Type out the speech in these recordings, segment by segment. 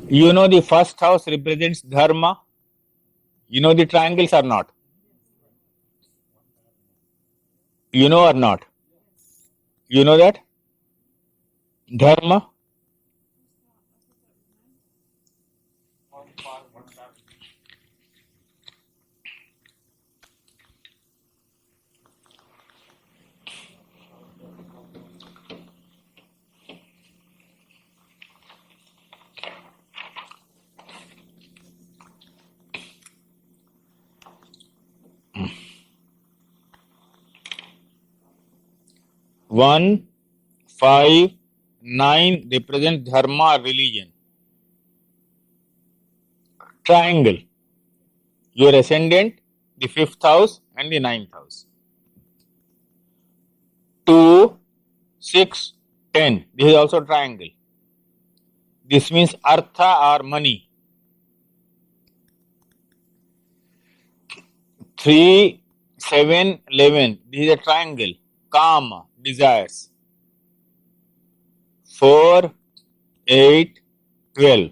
You know the first house represents dharma. You know the triangles or not? You know or not? You know that? Dharma. One, 5, 9 represent dharma or religion. Triangle. Your ascendant, the fifth house and the ninth house. 2, 6, 10. This is also triangle. This means artha or money. 3, 7, 11. This is a triangle. Kama, desires. 4, 8, 12.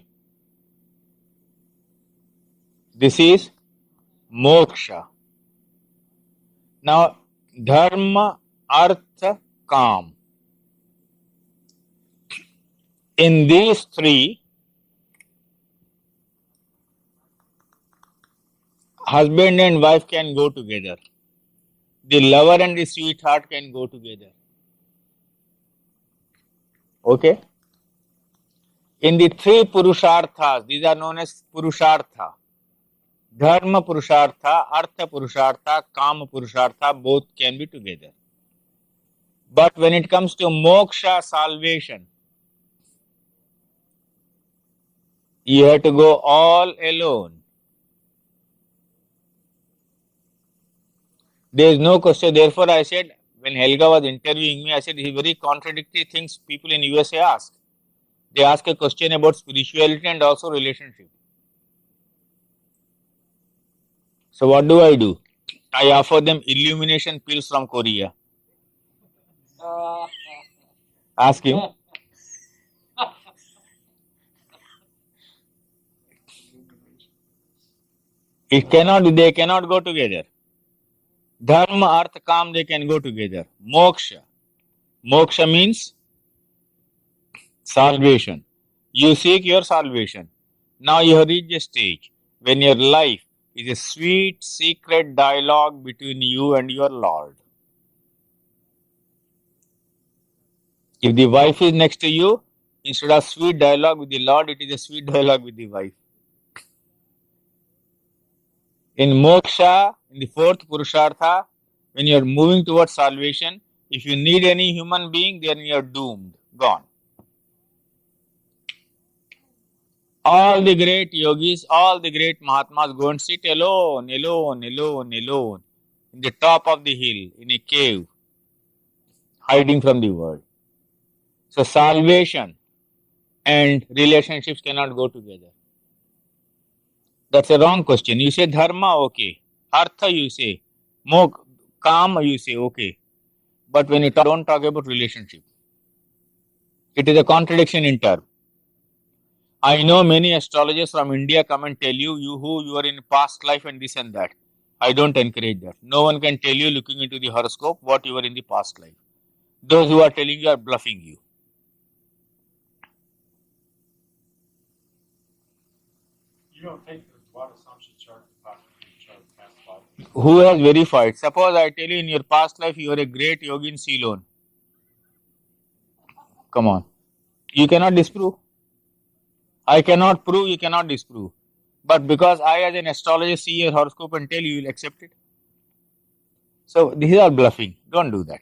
This is moksha. Now, dharma, artha, kam. In these three, husband and wife can go together. The lover and the sweetheart can go together. Okay? In the three purusharthas, these are known as purushartha. Dharma purushartha, artha purushartha, kama purushartha, both can be together. But when it comes to moksha, salvation, you have to go all alone. There is no question. Therefore, I said, when Helga was interviewing me, I said, he very contradictory things people in USA ask. They ask a question about spirituality and also relationship. So what do? I offer them illumination pills from Korea. Ask him. They cannot go together. Dharma, artha, kam, they can go together. Moksha. Moksha means salvation. You seek your salvation. Now you have reached a stage when your life is a sweet, secret dialogue between you and your Lord. If the wife is next to you, instead of sweet dialogue with the Lord, it is a sweet dialogue with the wife. In moksha, in the fourth purushartha, when you are moving towards salvation, if you need any human being, then you are doomed, gone. All the great yogis, all the great Mahatmas go and sit alone in the top of the hill, in a cave, hiding from the world. So salvation and relationships cannot go together. That's a wrong question. You say dharma, okay. Artha, you say. Kama, you say, okay. But when you don't talk about relationship, it is a contradiction in term. I know many astrologers from India come and tell you who you are in past life and this and that. I don't encourage that. No one can tell you looking into the horoscope what you are in the past life. Those who are telling you are bluffing you. You don't take the blood assumption chart past life. Who has verified? Suppose I tell you in your past life you are a great yogi in Ceylon. Come on. You cannot disprove. I cannot prove, you cannot disprove. But because I as an astrologer see your horoscope and tell you, you will accept it. So this is all bluffing. Don't do that.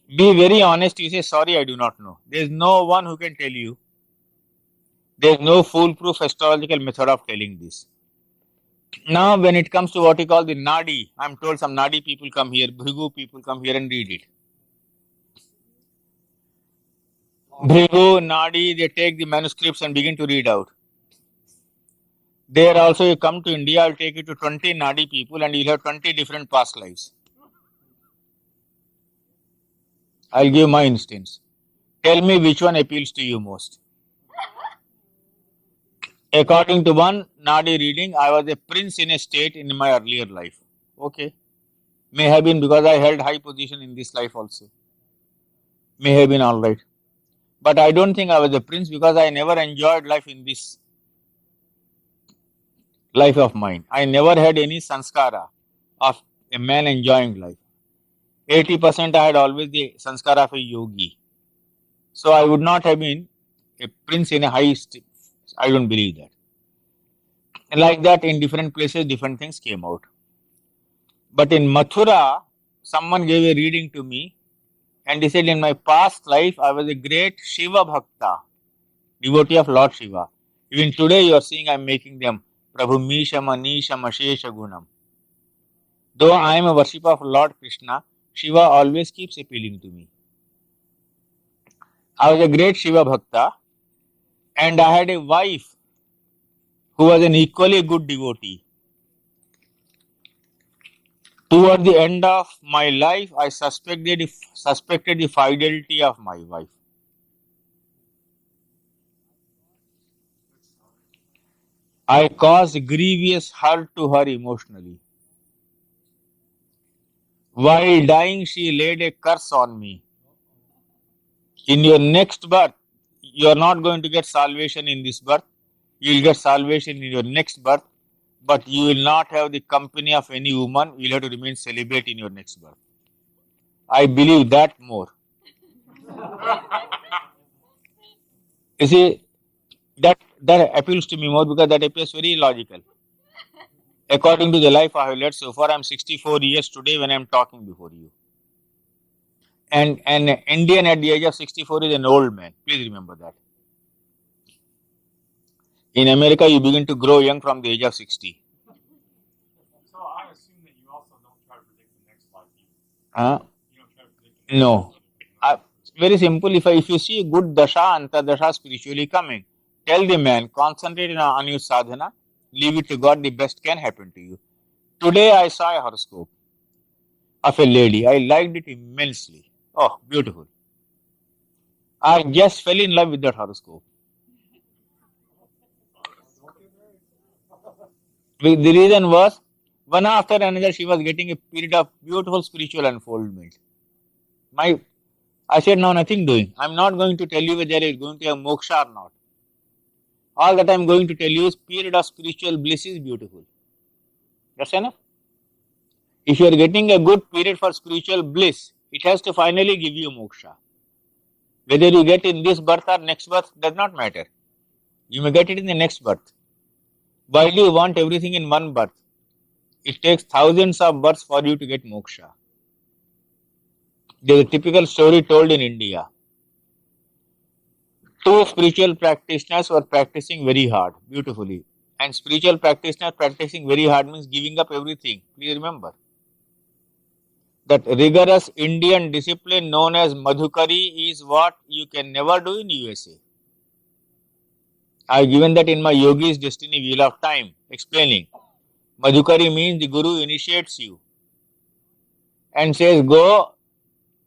Be very honest. You say, sorry, I do not know. There is no one who can tell you. There is no foolproof astrological method of telling this. Now, when it comes to what you call the Nadi, I'm told some Nadi people come here, Bhrigu people come here and read it. Bhrigu, Nadi, they take the manuscripts and begin to read out. There also, you come to India, I'll take you to 20 Nadi people and you'll have 20 different past lives. I'll give my instance. Tell me which one appeals to you most. According to one Nadi reading, I was a prince in a state in my earlier life. Okay. May have been because I held high position in this life also. May have been all right. But I don't think I was a prince because I never enjoyed life in this life of mine. I never had any sanskara of a man enjoying life. 80% I had always the sanskara of a yogi. So I would not have been a prince in a high state. I don't believe that. And like that, in different places, different things came out. But in Mathura, someone gave a reading to me and he said, in my past life, I was a great Shiva Bhakta, devotee of Lord Shiva. Even today, you are seeing I am making them Prabhu Misha Manisha Mashesha Gunam. Though I am a worshipper of Lord Krishna, Shiva always keeps appealing to me. I was a great Shiva Bhakta and I had a wife who was an equally good devotee. Toward the end of my life, I suspected the fidelity of my wife. I caused grievous hurt to her emotionally. While dying, she laid a curse on me. In your next birth, you are not going to get salvation in this birth. You will get salvation in your next birth, but you will not have the company of any woman. You will have to remain celibate in your next birth. I believe that more. You see, that appeals to me more because that appears very logical. According to the life I have led so far, I am 64 years today when I am talking before you. And an Indian at the age of 64 is an old man. Please remember that. In America, you begin to grow young from the age of 60. So I assume that you also don't try to predict the next life either. Huh? You don't try to predict the next No. life. Very simple. If you see good dasha, antardasha spiritually coming, tell the man, concentrate on your sadhana, leave it to God, the best can happen to you. Today I saw a horoscope of a lady. I liked it immensely. Oh, beautiful. I just fell in love with that horoscope. The reason was, one after another, she was getting a period of beautiful spiritual unfoldment. I said, no, nothing doing. I'm not going to tell you whether it's going to have moksha or not. All that I'm going to tell you is period of spiritual bliss is beautiful. That's enough. If you are getting a good period for spiritual bliss, it has to finally give you moksha. Whether you get in this birth or next birth does not matter. You may get it in the next birth. Why do you want everything in one birth? It takes thousands of births for you to get moksha. There is a typical story told in India. Two spiritual practitioners were practicing very hard, beautifully. And spiritual practitioner practicing very hard means giving up everything. Please remember. That rigorous Indian discipline known as Madhukari is what you can never do in USA. I have given that in my Yogi's Destiny Wheel of Time, explaining. Madhukari means the Guru initiates you and says, go,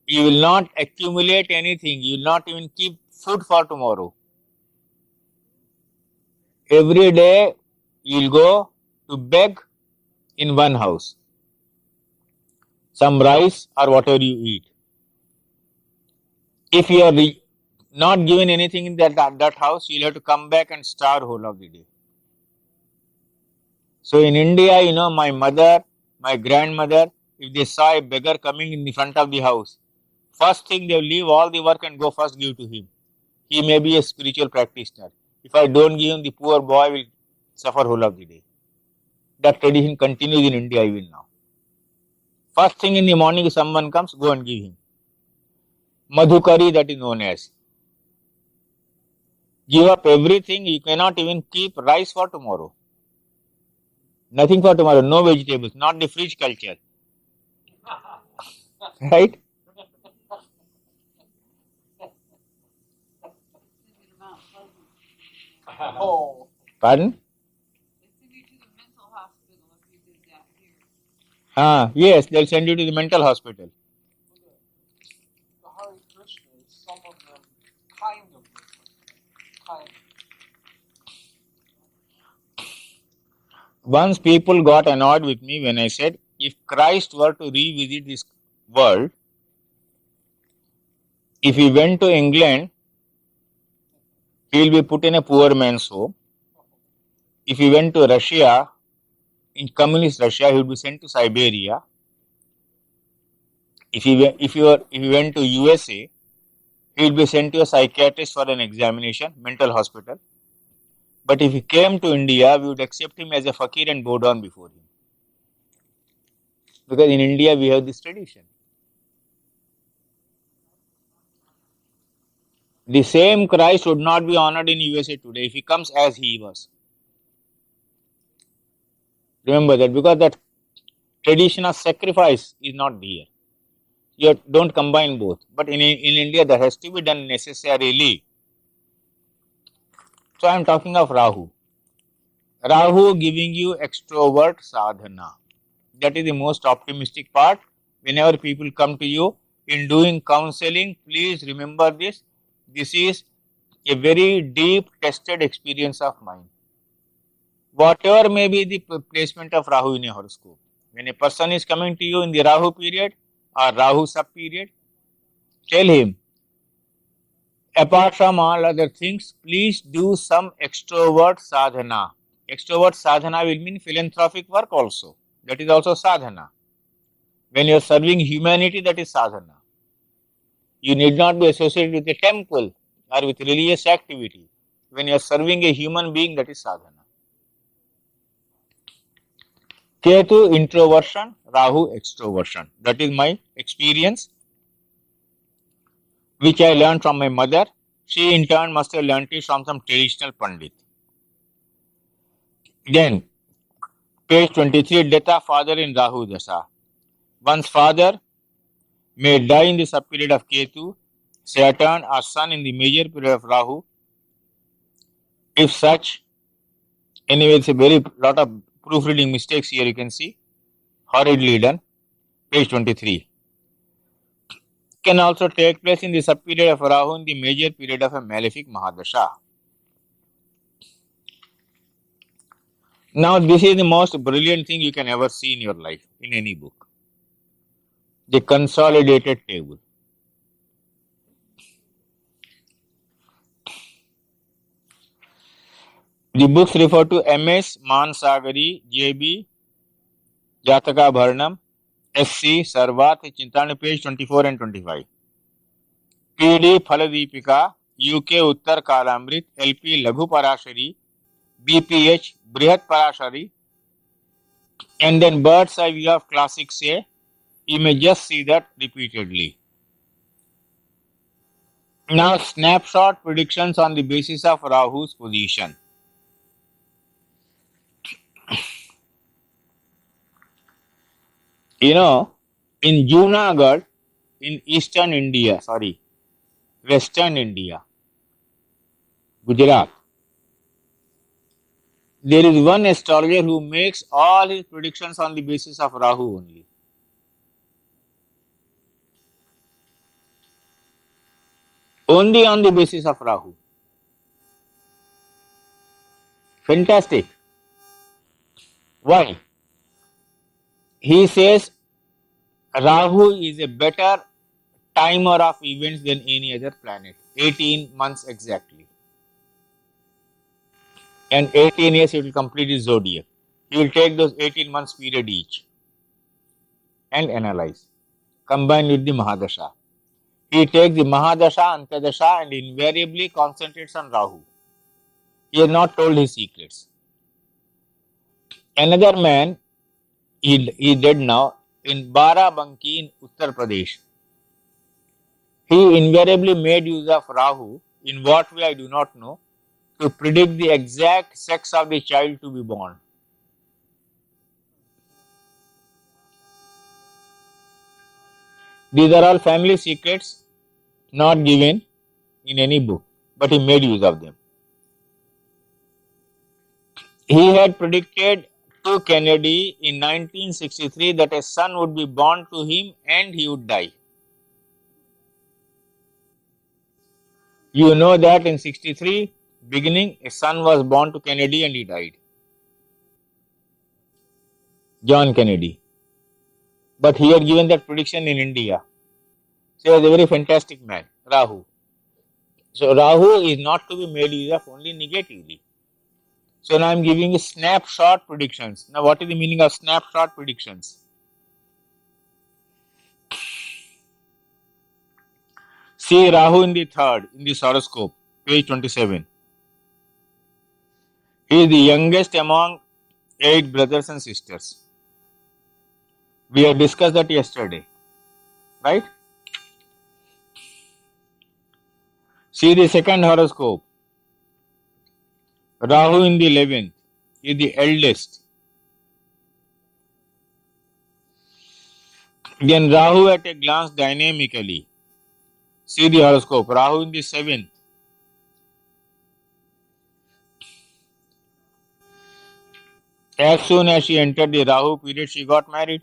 you will not accumulate anything, you will not even keep food for tomorrow. Every day you will go to beg in one house. Some rice or whatever you eat. If you are not given anything in that house, you will have to come back and starve whole of the day. So in India, my mother, my grandmother, if they saw a beggar coming in the front of the house, first thing they will leave all the work and go first give to him. He may be a spiritual practitioner. If I don't give him, the poor boy will suffer whole of the day. That tradition continues in India even now. First thing in the morning, if someone comes, go and give him. Madhukari, that is known as. Give up everything, you cannot even keep rice for tomorrow. Nothing for tomorrow, no vegetables, not the fridge culture. Right? Oh. Pardon? They send you to the mental hospital if you did that here. Yes, they'll send you to the mental hospital. The Hare Krishnas, some of them kind of different. Kind of. Once people got annoyed with me when I said, if Christ were to revisit this world, if he went to England, he will be put in a poor man's home. If he went to Russia, in communist Russia, he would be sent to Siberia. If he went to USA, he will be sent to a psychiatrist for an examination, mental hospital. But if he came to India, we would accept him as a fakir and bow down before him. Because in India, we have this tradition. The same Christ would not be honored in USA today if he comes as he was. Remember that, because that tradition of sacrifice is not there. You don't combine both. But in India, that has to be done necessarily. So I am talking of Rahu. Rahu giving you extrovert sadhana. That is the most optimistic part. Whenever people come to you in doing counseling, please remember this. This is a very deep tested experience of mine. Whatever may be the placement of Rahu in a horoscope, when a person is coming to you in the Rahu period or Rahu sub period, tell him, apart from all other things, please do some extrovert sadhana. Extrovert sadhana will mean philanthropic work also. That is also sadhana. When you are serving humanity, that is sadhana. You need not be associated with a temple or with religious activity. When you are serving a human being, that is sadhana. Ketu introversion, Rahu extroversion. That is my experience, which I learned from my mother. She in turn must have learnt it from some traditional Pandit. Then, page 23, death of father in Rahu Dasa. One's father may die in the sub-period of Ketu, Saturn or Sun in the major period of Rahu. If such, anyway, it's a very lot of proofreading mistakes here you can see. Horridly done. Page 23. Can also take place in the sub-period of Rahu in the major period of a malefic Mahadasha. Now, this is the most brilliant thing you can ever see in your life, in any book. The consolidated table. The books refer to MS, Mansagari, JB, Jataka Bharnam, SC, Sarvat, Chintan, page 24 and 25. PD, Phaladipika, UK, Uttar Kalamrit, LP, Laghu Parashari, BPH, Brihat Parashari, and then bird's eye view of classic say. You may just see that repeatedly. Now, snapshot predictions on the basis of Rahu's position. You know, in Junagadh, in Western India, Gujarat, there is one astrologer who makes all his predictions on the basis of Rahu only. Only on the basis of Rahu. Fantastic. Why? He says Rahu is a better timer of events than any other planet. 18 months exactly. And 18 years it will complete his zodiac. He will take those 18 months period each and analyze. Combine with the Mahadasha. He takes the Mahadasha, Antadasha and invariably concentrates on Rahu. He has not told his secrets. Another man, he is dead now, in Barabanki in Uttar Pradesh. He invariably made use of Rahu, in what way I do not know, to predict the exact sex of the child to be born. These are all family secrets not given in any book, but he made use of them. He had predicted to Kennedy in 1963 that a son would be born to him and he would die. You know that in 63 beginning a son was born to Kennedy and he died. John Kennedy. But he had given that prediction in India. So he was a very fantastic man, Rahu. So Rahu is not to be made use of only negatively. So now I am giving you snapshot predictions. Now what is the meaning of snapshot predictions? See Rahu in the third, in this horoscope, page 27. He is the youngest among 8 brothers and sisters. We have discussed that yesterday, right? See the second horoscope. Rahu in the 11th is the eldest. Then Rahu at a glance dynamically. See the horoscope. Rahu in the 7th. As soon as she entered the Rahu period, she got married.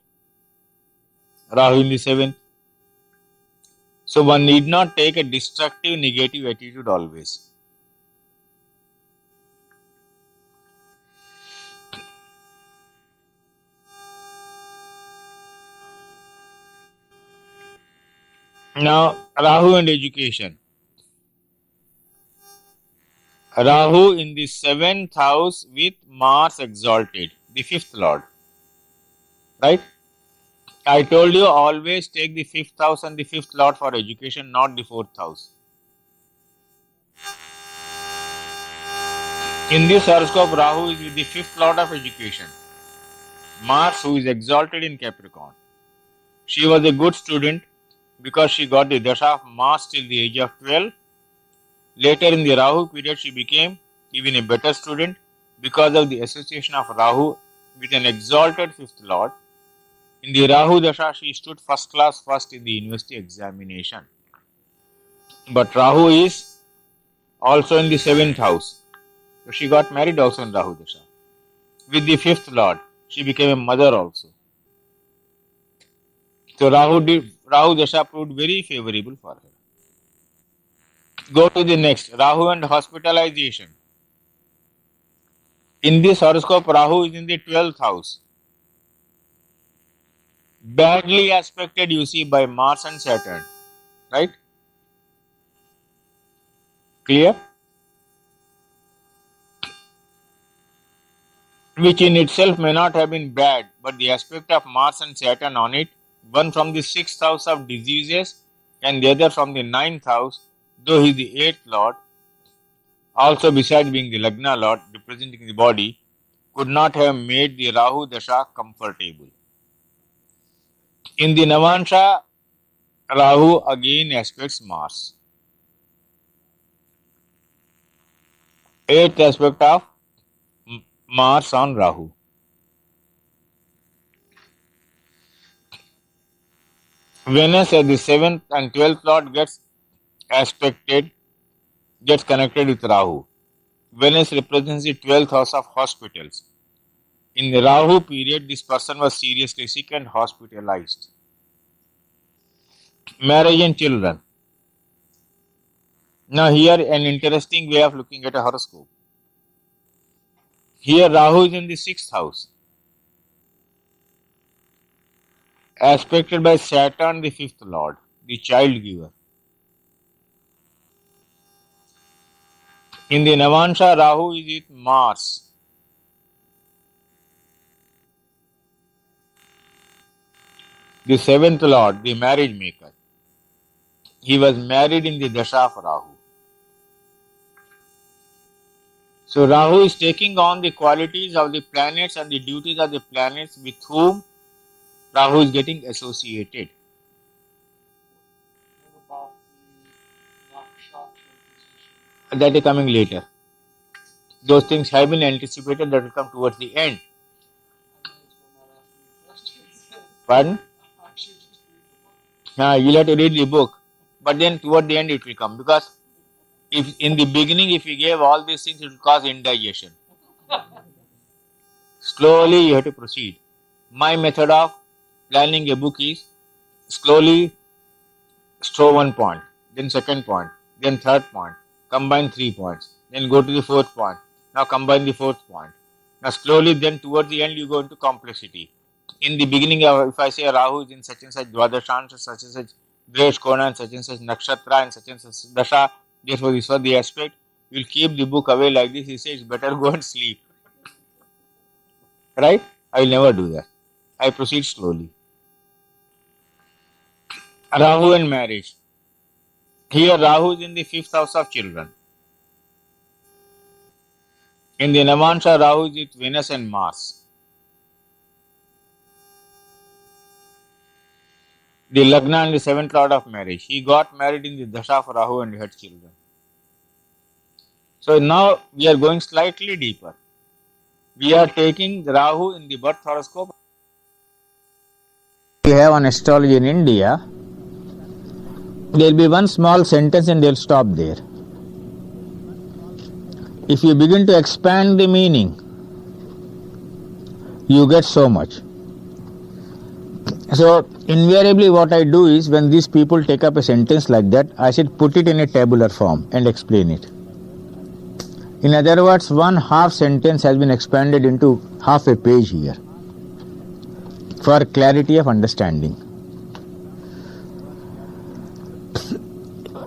Rahu in the 7th. So one need not take a destructive, negative attitude always. Now, Rahu and education. Rahu in the 7th house with Mars exalted, the 5th lord. Right? I told you always take the 5th house and the 5th lord for education, not the 4th house. In this horoscope, Rahu is with the 5th lord of education. Mars, who is exalted in Capricorn. She was a good student because she got the dasha of Mars till the age of 12. Later in the Rahu period, she became even a better student because of the association of Rahu with an exalted 5th lord. In the Rahu dasha, she stood first class first in the university examination. But Rahu is also in the 7th house. So she got married also in Rahu dasha. With the 5th lord, she became a mother also. So Rahu dasha proved very favorable for her. Go to the next, Rahu and hospitalization. In this horoscope, Rahu is in the 12th house. Badly aspected, you see, by Mars and Saturn. Right? Clear? Which in itself may not have been bad, but the aspect of Mars and Saturn on it, one from the 6th house of diseases and the other from the 9th house, though he is the 8th lord, also besides being the Lagna lord representing the body, could not have made the Rahu dasha comfortable. In the Navansha, Rahu again aspects Mars. 8th aspect of Mars on Rahu. Venus as the 7th and 12th lord gets connected with Rahu. Venus represents the 12th house of hospitals. In the Rahu period, this person was seriously sick and hospitalized. Marriage and children. Now here an interesting way of looking at a horoscope. Here Rahu is in the 6th house, aspected by Saturn, the 5th lord, the child giver. In the Navansha, Rahu is with Mars. The 7th lord, the marriage maker. He was married in the dasha of Rahu. So Rahu is taking on the qualities of the planets and the duties of the planets with whom Rahu is getting associated. What about the nakshatra position? That is coming later. Those things have been anticipated, that will come towards the end. I may as well not ask any questions. Pardon? I should just read the book. You'll have to read the book, but then toward the end it will come, because if in the beginning if you gave all these things, it will cause indigestion. Slowly you have to proceed. My method of planning a book is slowly store one point, then second point, then third point, combine 3 points, then go to the fourth point. Now combine the fourth point. Now slowly, then towards the end you go into complexity. In the beginning of, if I say Rahu is in such and such Dwadashansha, such and such Great Kona, and such Nakshatra, and such Dasha, therefore this was the aspect, you will keep the book away like this. He says, better go and sleep. Right? I will never do that. I proceed slowly. Rahu and marriage. Here Rahu is in the 5th house of children. In the Navansha, Rahu is with Venus and Mars. The Lagna and the 7th lord of marriage. He got married in the Dasha of Rahu and he had children. So now we are going slightly deeper. We are taking Rahu in the birth horoscope. We have an astrology in India. There will be one small sentence and they will stop there. If you begin to expand the meaning, you get so much. So invariably what I do is, when these people take up a sentence like that, I should put it in a tabular form and explain it. In other words, one half sentence has been expanded into half a page here for clarity of understanding.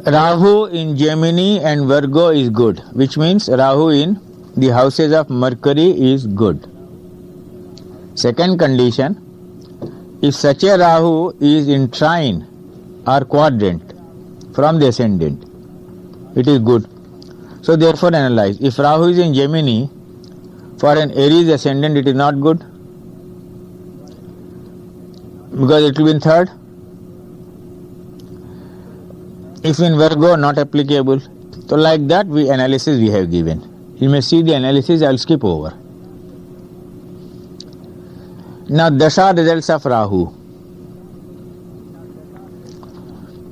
Rahu in Gemini and Virgo is good, which means Rahu in the houses of Mercury is good. Second condition, if such a Rahu is in trine or quadrant from the ascendant, it is good. So therefore analyze. If Rahu is in Gemini, for an Aries ascendant it is not good, because it will be in third. If in Virgo, not applicable. So like that analysis we have given. You may see the analysis, I will skip over. Now Dasha results of Rahu.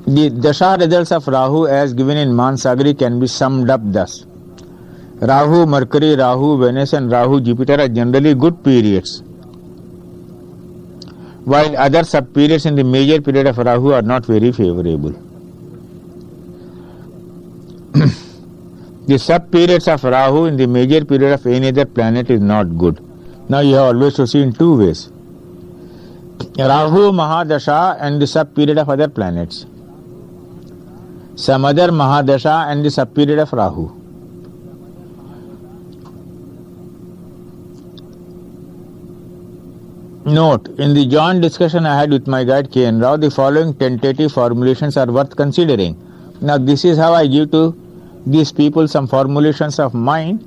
The Dasha results of Rahu as given in Mansagri can be summed up thus. Rahu, Mercury, Rahu, Venus and Rahu, Jupiter are generally good periods, while other sub-periods in the major period of Rahu are not very favorable. The sub-periods of Rahu in the major period of any other planet is not good. Now you have always to see in two ways. Rahu Mahadasha and the sub-period of other planets. Some other Mahadasha and the sub-period of Rahu. Note, in the joint discussion I had with my guide K.N. Rao, the following tentative formulations are worth considering. Now this is how I give to these people some formulations of mine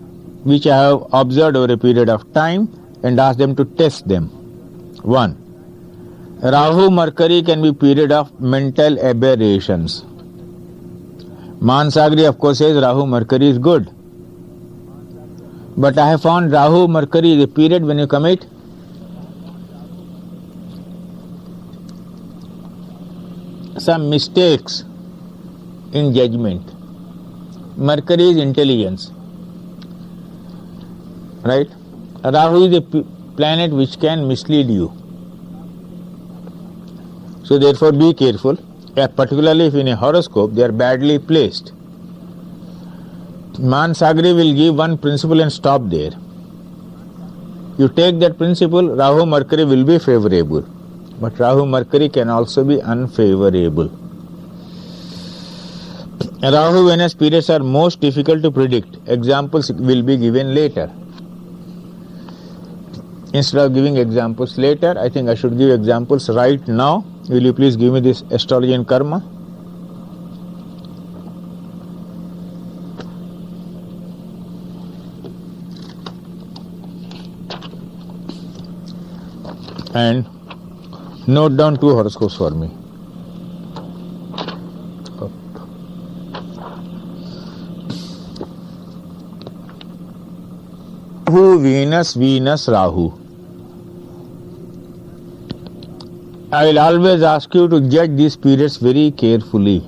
which I have observed over a period of time and ask them to test them. 1. Rahu Mercury can be period of mental aberrations. Mansagri of course says Rahu Mercury is good. But I have found Rahu Mercury is a period when you commit some mistakes in judgment. Mercury is intelligence, right? Rahu is a planet which can mislead you. So therefore be careful, particularly if in a horoscope they are badly placed. Mansagri will give one principle and stop there. You take that principle, Rahu Mercury will be favorable. But Rahu Mercury can also be unfavorable. Rahu Venus periods are most difficult to predict. Examples will be given later. Instead of giving examples later, I think I should give examples right now. Will you please give me this astrology and karma? And note down 2 horoscopes for me. Rahu, Venus, Venus, Rahu. I will always ask you to judge these periods very carefully.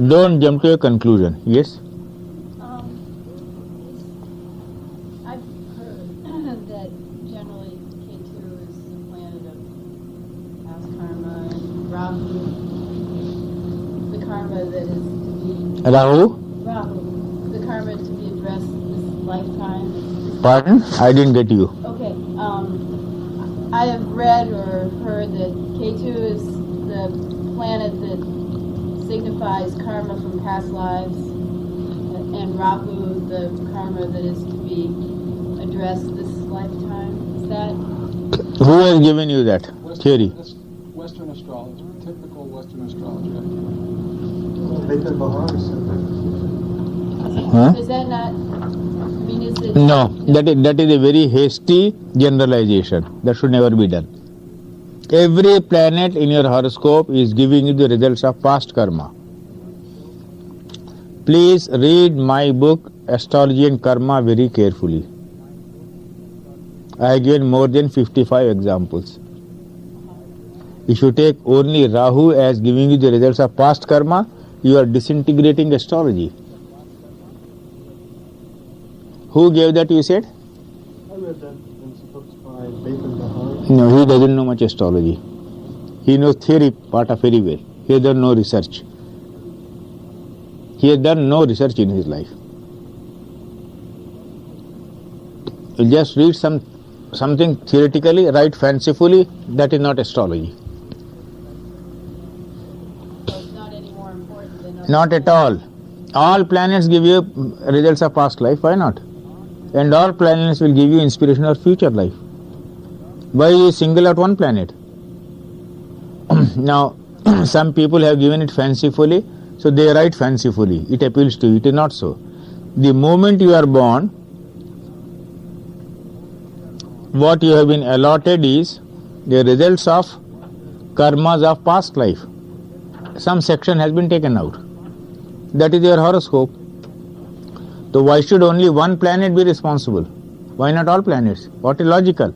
Don't jump to a conclusion. Yes? I've heard that generally Ketu is the planet of past karma and Rahu, the karma that is to be Rahu? the karma to be addressed this lifetime? Pardon? I didn't get you. Okay, I have read or heard that K2 is the planet that signifies karma from past lives, and Rahu, the karma that is to be addressed this lifetime. Is that? Who has given you that theory? That's Western astrology, typical Western astrology. Beta Bahar said that. Huh? Is that not? I mean, is it? No, that is a very hasty generalization. That should never be done. Every planet in your horoscope is giving you the results of past karma. Please read my book Astrology and Karma very carefully. I have given more than 55 examples. If you take only Rahu as giving you the results of past karma, you are disintegrating astrology. Who gave that, you said? I read that in some books by Beta Bahar. No, he doesn't know much astrology. He knows theory part of very well. He has done no research. He has done no research in his life. You just read something theoretically, write fancifully, that is not astrology. So it's not any more important than other Not at all. All planets give you results of past life, why not? And all planets will give you inspiration of future life. Why you single out one planet? Now, some people have given it fancifully, so they write fancifully. It appeals to you. It is not so. The moment you are born, what you have been allotted is the results of karmas of past life. Some section has been taken out. That is your horoscope. So why should only one planet be responsible? Why not all planets? What is logical?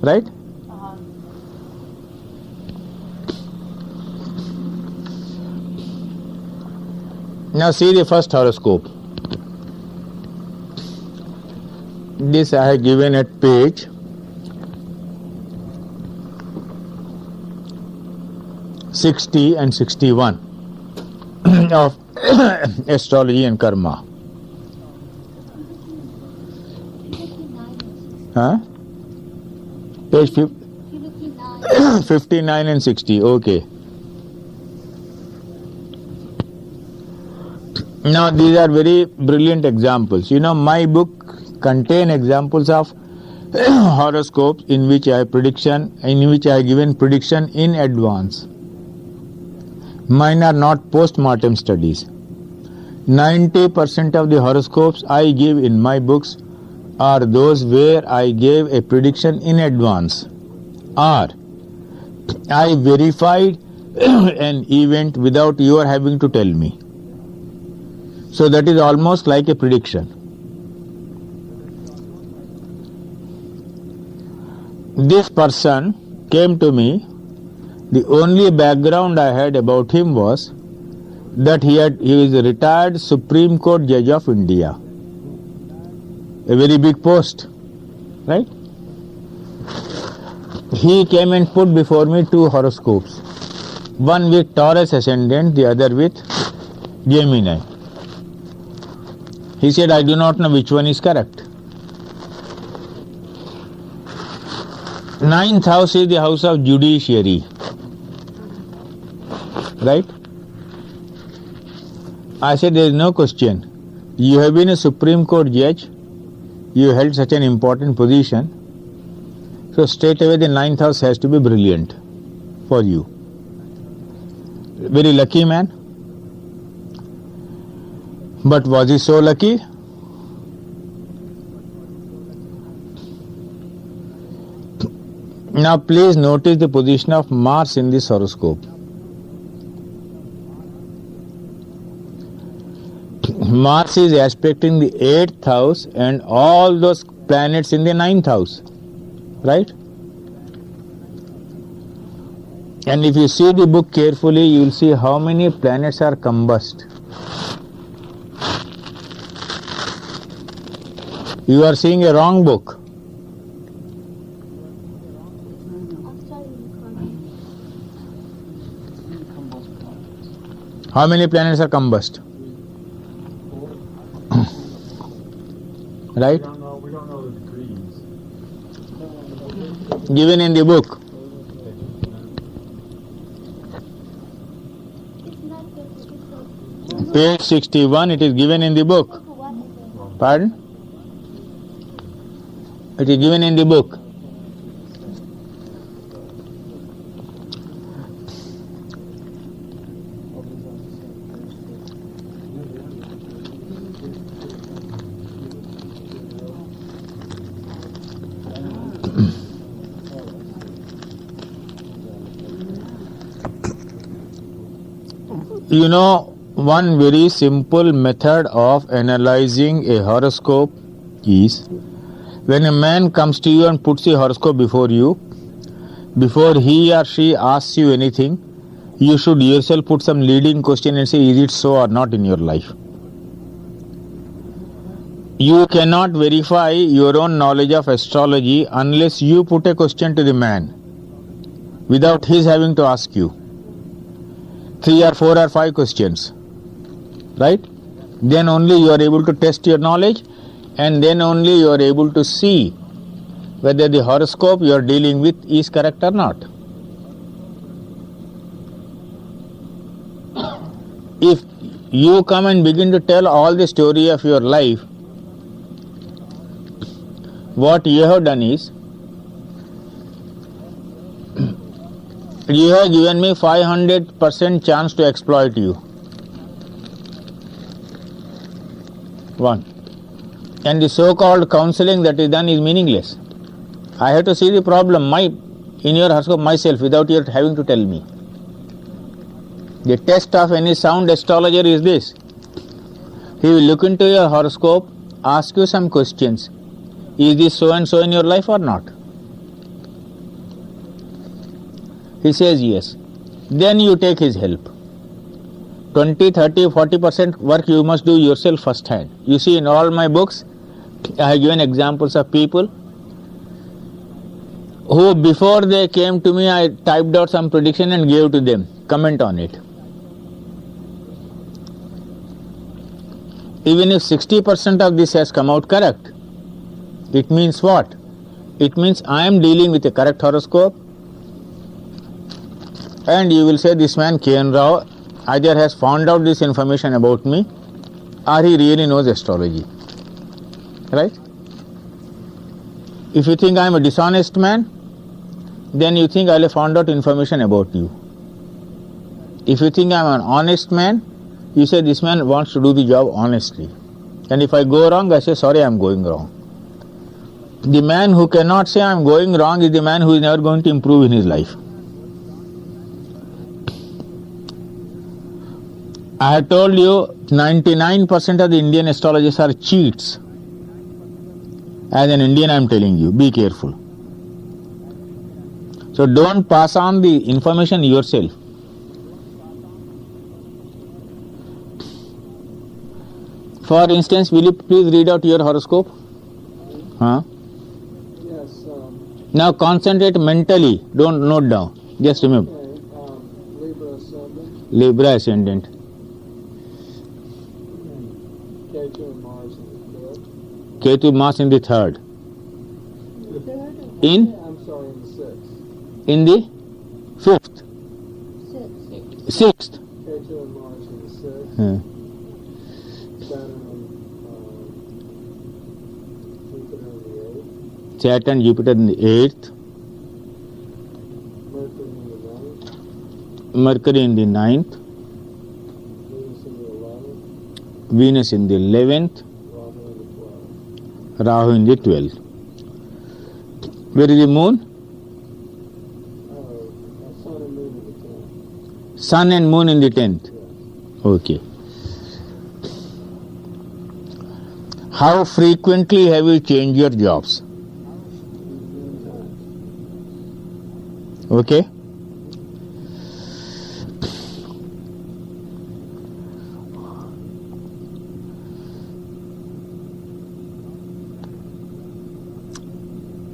Right? Now see the first horoscope. This I have given at page 60 and 61 of Astrology and Karma. Huh? Page 59 and 60. Okay. Now these are very brilliant examples. You know, my book contain examples of horoscopes in which I have given prediction in advance. Mine are not post-mortem studies. 90% of the horoscopes I give in my books are those where I gave a prediction in advance, or I verified an event without your having to tell me. So that is almost like a prediction. This person came to me. The only background I had about him was that he is a retired Supreme Court Judge of India. A very big post, right? He came and put before me two horoscopes. One with Taurus ascendant, the other with Gemini. He said, I do not know which one is correct. 9th house is the house of judiciary. Right? I said, there is no question. You have been a Supreme Court judge. You held such an important position. So straight away the 9th house has to be brilliant for you. Very lucky man. But was he so lucky? Now please notice the position of Mars in this horoscope. Mars is aspecting the 8th house and all those planets in the 9th house. Right? And if you see the book carefully, you will see how many planets are combust. You are seeing a wrong book. How many planets are combust? Right? We don't know the degrees. Given in the book. Page 61, it is given in the book. Pardon? It is given in the book. You know, one very simple method of analyzing a horoscope is when a man comes to you and puts a horoscope before you, before he or she asks you anything, you should yourself put some leading question and say, is it so or not in your life? You cannot verify your own knowledge of astrology unless you put a question to the man without his having to ask you 3 or 4 or 5 questions, right? Then only you are able to test your knowledge, and then only you are able to see whether the horoscope you are dealing with is correct or not. If you come and begin to tell all the story of your life, what you have done is, you have given me 500% chance to exploit you. 1. And the so-called counseling that is done is meaningless. I have to see the problem in your horoscope myself without you having to tell me. The test of any sound astrologer is this. He will look into your horoscope, ask you some questions. Is this so and so in your life or not? He says yes. Then you take his help. 20, 30, 40% work you must do yourself first hand. You see, in all my books, I have given examples of people who, before they came to me, I typed out some prediction and gave to them. Comment on it. Even if 60% of this has come out correct, it means what? It means I am dealing with a correct horoscope, and you will say this man K.N. Rao either has found out this information about me or he really knows astrology. Right? If you think I am a dishonest man, then you think I will have found out information about you. If you think I am an honest man, you say this man wants to do the job honestly. And if I go wrong, I say sorry, I am going wrong. The man who cannot say I am going wrong is the man who is never going to improve in his life. I have told you 99% of the Indian astrologers are cheats. As an Indian, I am telling you, be careful. So don't pass on the information yourself. For instance, will you please read out your horoscope? Huh? Yes. Now concentrate mentally. Don't note down. Just remember. Libra ascendant. Libra ascendant. Ketu and Mars in the third. Ketu Mars in the third. In? I'm sorry, in the sixth. In the fifth. Sixth. Ketu and Mars in the sixth. Hmm. Saturn and Jupiter in the eighth. Saturn, Jupiter in the 8th. Mercury in the ninth. Mercury in the 9th. Venus in the 11th. Venus in the 11th. Rahu in the 12th. Rahu in the 12th. Where is the moon? Sun and moon in the 10th. Sun and moon in the 10th. Yes. Okay. How frequently have you changed your jobs? Okay.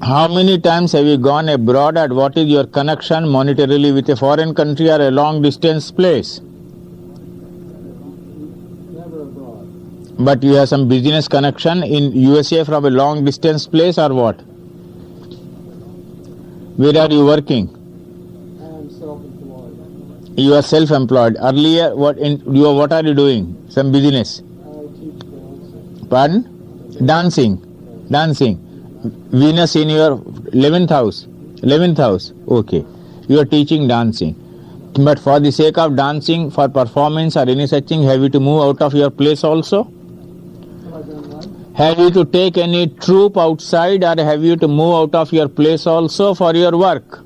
How many times have you gone abroad, and what is your connection monetarily with a foreign country or a long distance place? Never abroad. But you have some business connection in USA from a long distance place or what? Where are you working? I'm self-employed. You are self-employed. Earlier, what are you doing? Some business. I teach dancing. Pardon? Dancing. Venus in your 11th house. 11th house. Okay. You are teaching dancing. But for the sake of dancing, for performance or any such thing, have you to move out of your place also? Have I done what? Have you to take any troupe outside or have you to move out of your place also for your work? I'm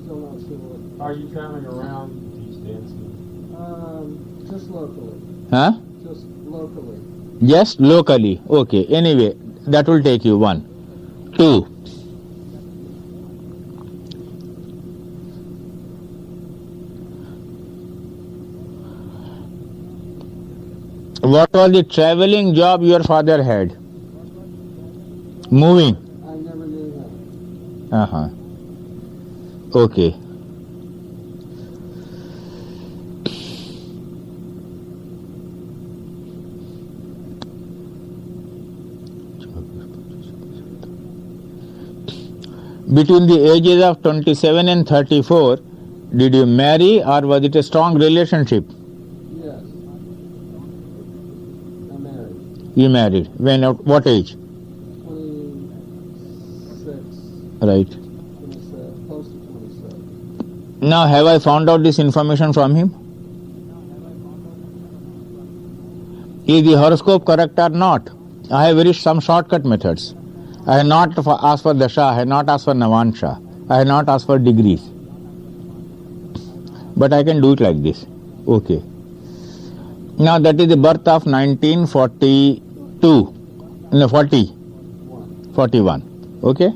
still not sure what. Are you traveling around these dancing? Just locally. Huh? Just locally. Just locally. Okay. Anyway, that will take you 1. 2. What was the traveling job your father had? Moving. I never knew that. Okay. Between the ages of 27 and 34, did you marry or was it a strong relationship? Yes. I'm married. You married. When? At what age? 26. Right. 27. Close to 27. Now, have I found out this information from him? Is the horoscope correct or not? I have very some shortcut methods. I have not asked for dasha, I have not asked for navansha, I have not asked for degrees. But I can do it like this. Okay. Now that is the birth of 1942. No, 40. 41. Okay?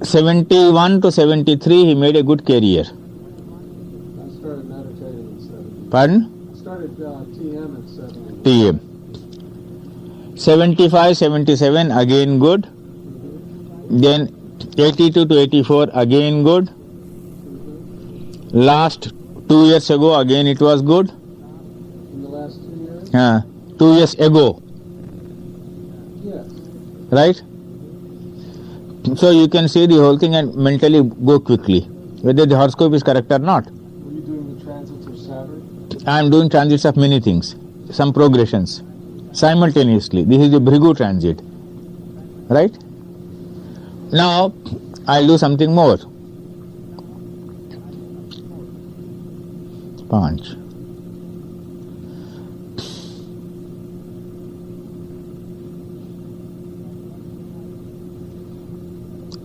'71 to '73 he made a good career. I started meditating at 70. Pardon? I started TM at 70. TM. 75, 77 again good. Then 82 to 84 again good. Last 2 years ago again it was good. In the last 2 years? 2 years ago, Yes. right? So you can see the whole thing and mentally go quickly, whether the horoscope is correct or not. Were you doing the transits of Saturn? I am doing transits of many things, some progressions, simultaneously. This is the Bhrigu transit, right? Now, I'll do something more. 5.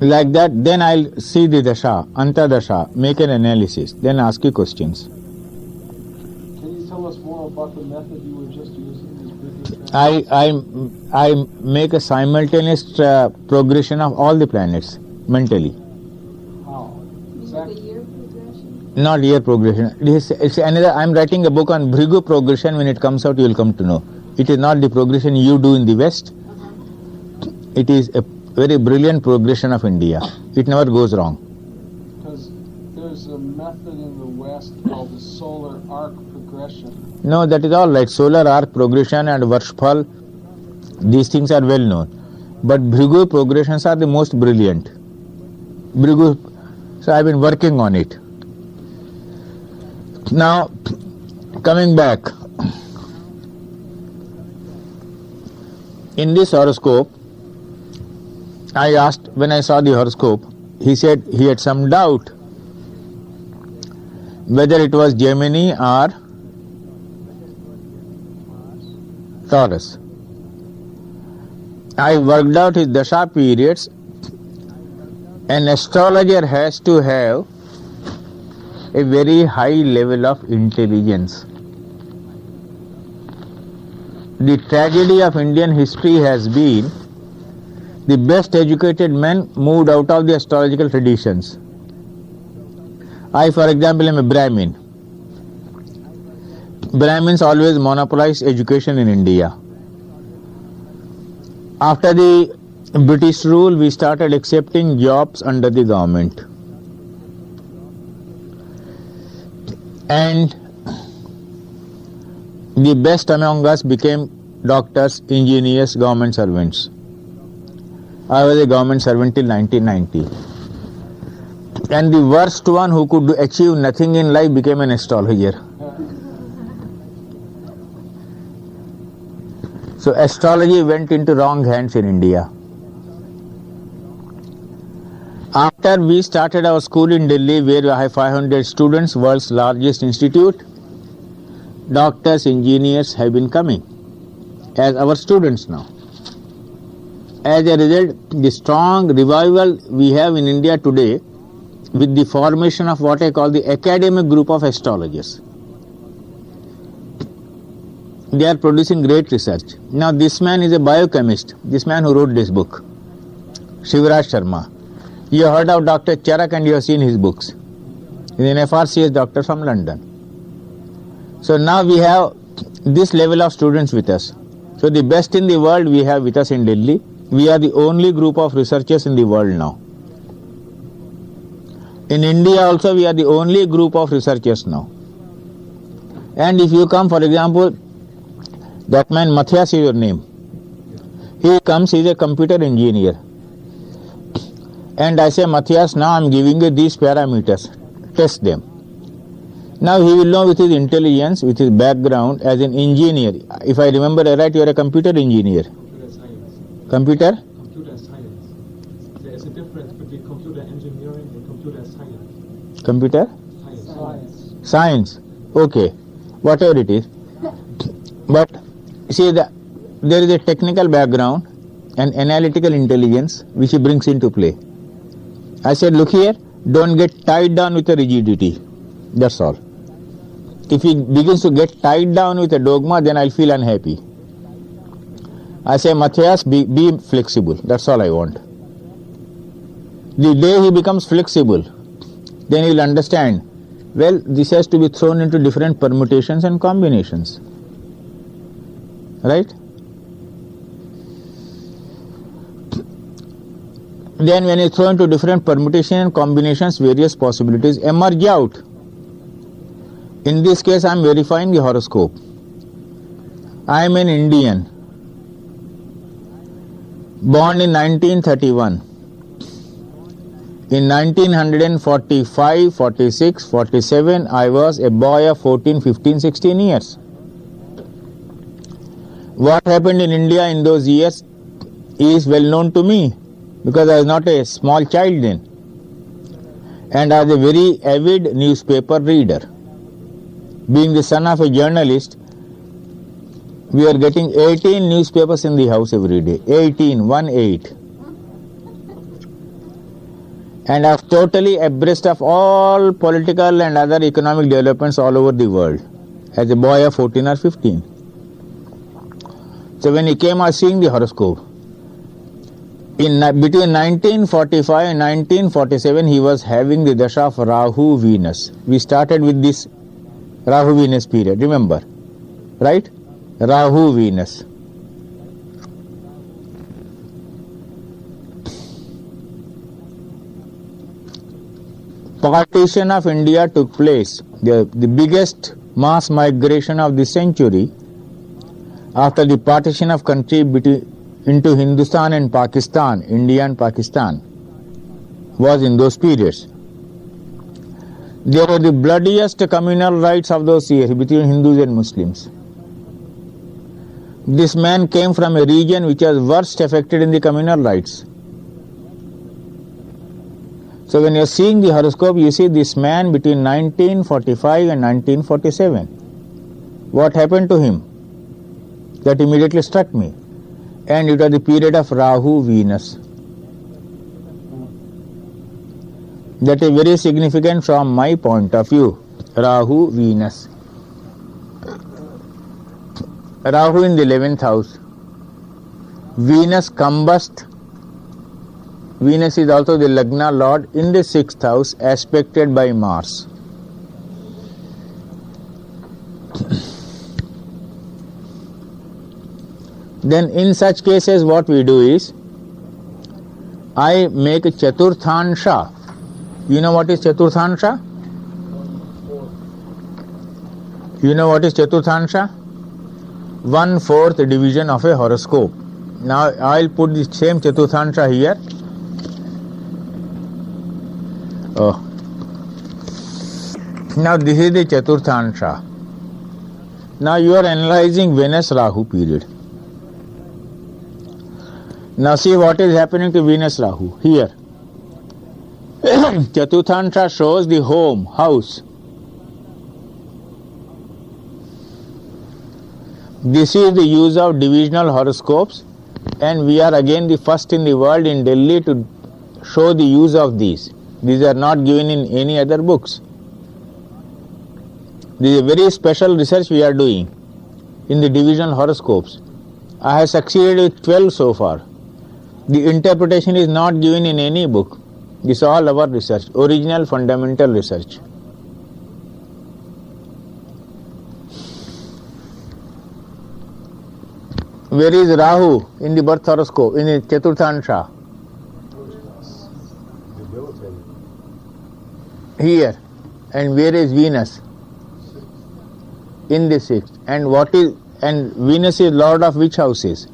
Like that, then I'll see the dasha, antadasha, make an analysis, then ask you questions. Can you tell us more about the method you were just using? These bigger I make a simultaneous progression of all the planets mentally. How? Is Exactly. the year progression? Not year progression. It's another. I'm writing a book on Bhrigu progression. When it comes out, you will come to know. It is not the progression you do in the West. It is a very brilliant progression of India. It never goes wrong. Because there's a method in the West called the solar arc progression. No, that is all right. Solar arc progression and Varshphal, these things are well known. But Bhrigu progressions are the most brilliant. Bhrigu, so I've been working on it. Now, coming back, in this horoscope, I asked, when I saw the horoscope, he said he had some doubt whether it was Gemini or Taurus. I worked out his dasha periods. An astrologer has to have a very high level of intelligence. The tragedy of Indian history has been the best educated men moved out of the astrological traditions. I, for example, am a Brahmin. Brahmins always monopolized education in India. After the British rule, we started accepting jobs under the government. And the best among us became doctors, engineers, government servants. I was a government servant till 1990. And the worst one who could achieve nothing in life became an astrologer. So astrology went into wrong hands in India. After we started our school in Delhi, where we have 500 students, world's largest institute, doctors, engineers have been coming as our students now. As a result, the strong revival we have in India today with the formation of what I call the academic group of astrologers. They are producing great research. Now this man is a biochemist, this man who wrote this book, Shivraj Sharma. You heard of Dr. Charak and you have seen his books. He is an FRCS doctor from London. So now we have this level of students with us. So the best in the world we have with us in Delhi. We are the only group of researchers in the world now. In India also we are the only group of researchers now. And if you come, for example, that man Matthias is your name. He comes, he is a computer engineer. And I say, Matthias, now I am giving you these parameters. Test them. Now he will know with his intelligence, with his background as an engineer. If I remember right, you are a computer engineer. Computer science. Computer? Computer science. There is a difference between computer engineering and computer science. Computer? Science. Science. Okay. Whatever it is. But see, there is a technical background and analytical intelligence which he brings into play. I said, look here, don't get tied down with a rigidity. That's all. If he begins to get tied down with a dogma, then I'll feel unhappy. I say, Matthias, be flexible. That's all I want. The day he becomes flexible, then he'll understand, well, this has to be thrown into different permutations and combinations. Right? Then when you throw into different permutations and combinations, various possibilities emerge out. In this case, I am verifying the horoscope. I am an Indian, born in 1931. In 1945, 46, 47, I was a boy of 14, 15, 16 years. What happened in India in those years is well known to me, because I was not a small child then. And I was a very avid newspaper reader. Being the son of a journalist, we are getting 18 newspapers in the house every day. 18, 1-8. And I was totally abreast of all political and other economic developments all over the world as a boy of 14 or 15. So when he came, I was seeing the horoscope. Between 1945 and 1947, he was having the dasha of Rahu Venus. We started with this Rahu Venus period, remember? Right? Rahu Venus. Partition of India took place, the biggest mass migration of the century after the partition of country into Hindustan and Pakistan, India and Pakistan, was in those periods. There were the bloodiest communal rights of those years between Hindus and Muslims. This man came from a region which was worst affected in the communal rights. So when you are seeing the horoscope, you see this man between 1945 and 1947. What happened to him? That immediately struck me. And it was the period of Rahu Venus. That is very significant from my point of view. Rahu Venus. Rahu in the 11th house. Venus combust. Venus is also the Lagna Lord in the 6th house, aspected by Mars. Then in such cases what we do is, I make a Chaturthansha. You know what is Chaturthansha? You know what is Chaturthansha? 1/4 division of a horoscope. Now I'll put the same Chaturthansha here. Oh. Now this is the Chaturthansha. Now you are analyzing Venus Rahu period. Now see what is happening to Venus Rahu here. Chaturthansha shows the home, house. This is the use of divisional horoscopes, and we are again the first in the world in Delhi to show the use of these. These are not given in any other books. This is a very special research we are doing in the divisional horoscopes. I have succeeded with 12 so far. The interpretation is not given in any book. This is all our research, original fundamental research. Where is Rahu in the birth horoscope, in the Chaturthansha? Here. And where is Venus? In the 6th. And Venus is lord of which houses?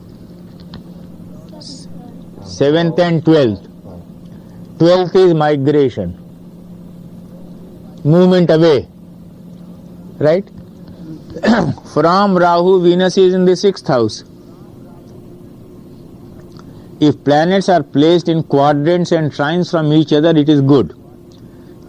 7th and 12th. 12th is migration. Movement away. Right? From Rahu, Venus is in the 6th house. If planets are placed in quadrants and trines from each other, it is good.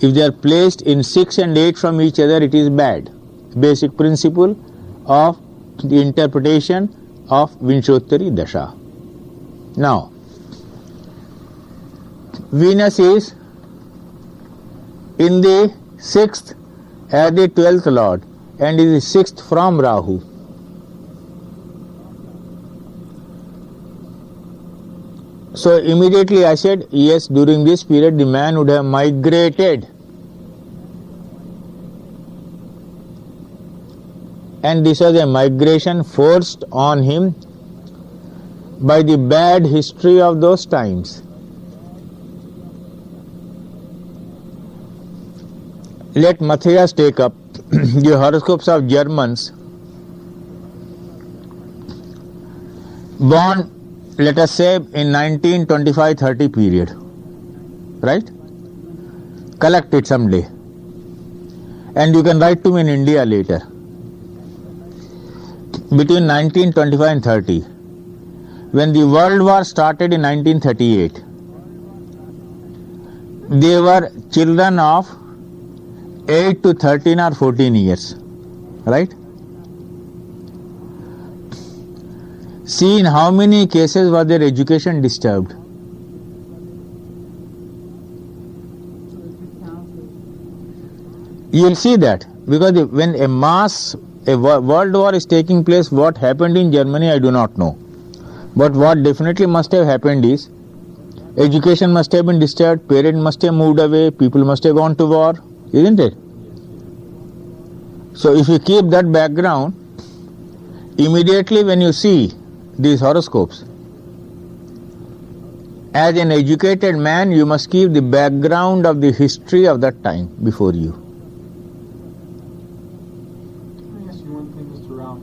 If they are placed in 6 and 8 from each other, it is bad. Basic principle of the interpretation of Vinshottari Dasha. Now, Venus is in the 6th as the 12th lord and is the 6th from Rahu. So immediately I said, yes, during this period the man would have migrated. And this was a migration forced on him by the bad history of those times. Let Matthias take up the horoscopes of Germans born, let us say, in 1925-30 period. Right? Collect it someday. And you can write to me in India later. Between 1925 and 30, when the World War started in 1938, they were children of 8 to 13 or 14 years. Right? See in how many cases was their education disturbed. You will see that, because when a world war is taking place, what happened in Germany I do not know. But what definitely must have happened is, education must have been disturbed, parents must have moved away, people must have gone to war, isn't it? So if you keep that background, immediately when you see these horoscopes, as an educated man, you must keep the background of the history of that time before you. Let me ask you one thing, Mr. Rao.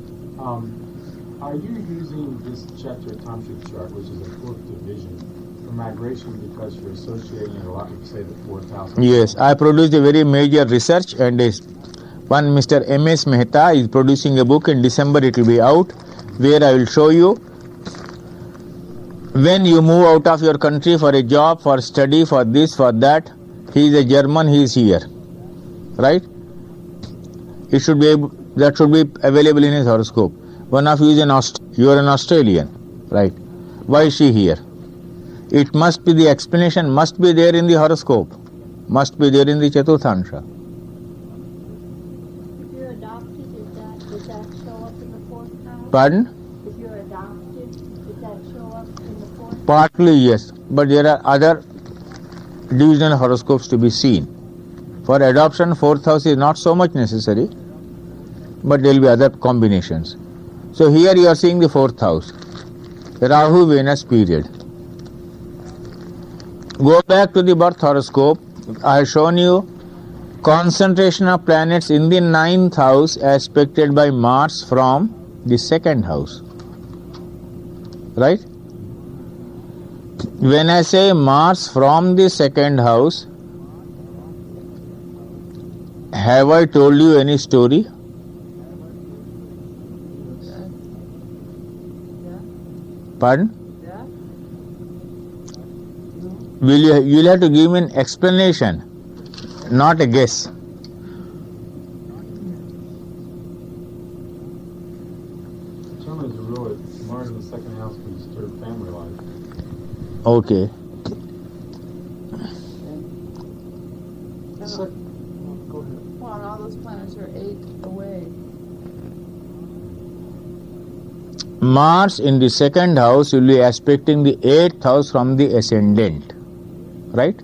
Are you using this Chaturthansha chart, which is a 4th division, for migration because you're associating it a lot with, say, the 4th house? Yes, I produced a very major research, and one Mr. M.S. Mehta is producing a book. In December it will be out, where I will show you when you move out of your country for a job, for study, for this, for that. He is a German, he is here. Right? It should be that should be available in his horoscope. One of you is you are an Australian. Right? Why is she here? It must be, the explanation must be there in the horoscope, must be there in the Chaturthansha. If you're adopted, does that show up in the 4th house? Pardon? If you're adopted, does that show up in the 4th? Partly yes, but there are other divisional horoscopes to be seen. For adoption, 4th house is not so much necessary, but there will be other combinations. So here you are seeing the 4th house, Rahu Venus period. Go back to the birth horoscope. I have shown you concentration of planets in the 9th house aspected by Mars from the 2nd house. Right? When I say Mars from the 2nd house, have I told you any story? Pardon? You'll have to give me an explanation, not a guess. Certainly, the rule that Mars in the 2nd house can disturb family life. Okay. Well, and all those planets are 8 away. Mars in the 2nd house will be aspecting the 8th house from the ascendant. Right?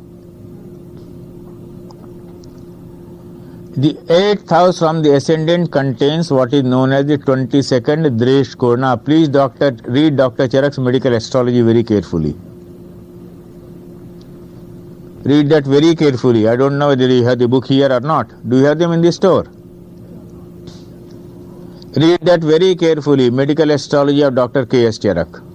The 8th house from the ascendant contains what is known as the 22nd Dresh Korna. Please, read Dr. Charak's medical astrology very carefully. Read that very carefully. I don't know whether you have the book here or not. Do you have them in the store? Read that very carefully. Medical astrology of Dr. K.S. Charak.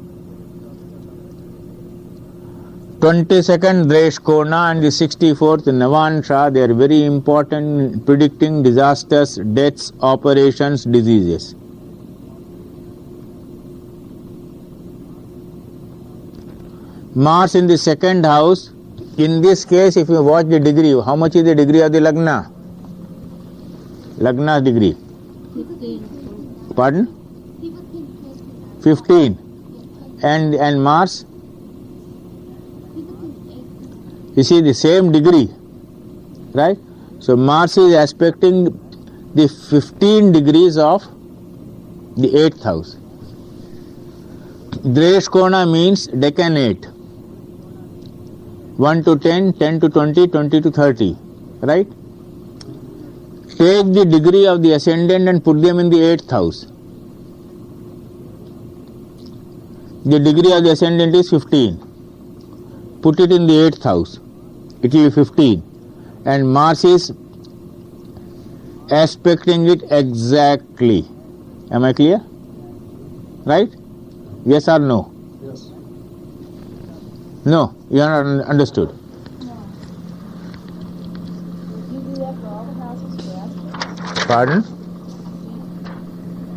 22nd Dresh Korna and the 64th Navansha, they are very important in predicting disasters, deaths, operations, diseases. Mars in the 2nd house, in this case, if you watch the degree, how much is the degree of the Lagna? Lagna's degree. 15. Pardon? 15. 15. And Mars? You see the same degree, right? So Mars is aspecting the 15 degrees of the 8th house. Dresh Kona means decanate. 1 to 10, 10 to 20, 20 to 30, right? Take the degree of the ascendant and put them in the 8th house. The degree of the ascendant is 15. Put it in the 8th house. It will be 15. And Mars is aspecting it exactly. Am I clear? Right? Yes or no? Yes. No, you are not understood. You do that for all the houses for aspects? Pardon?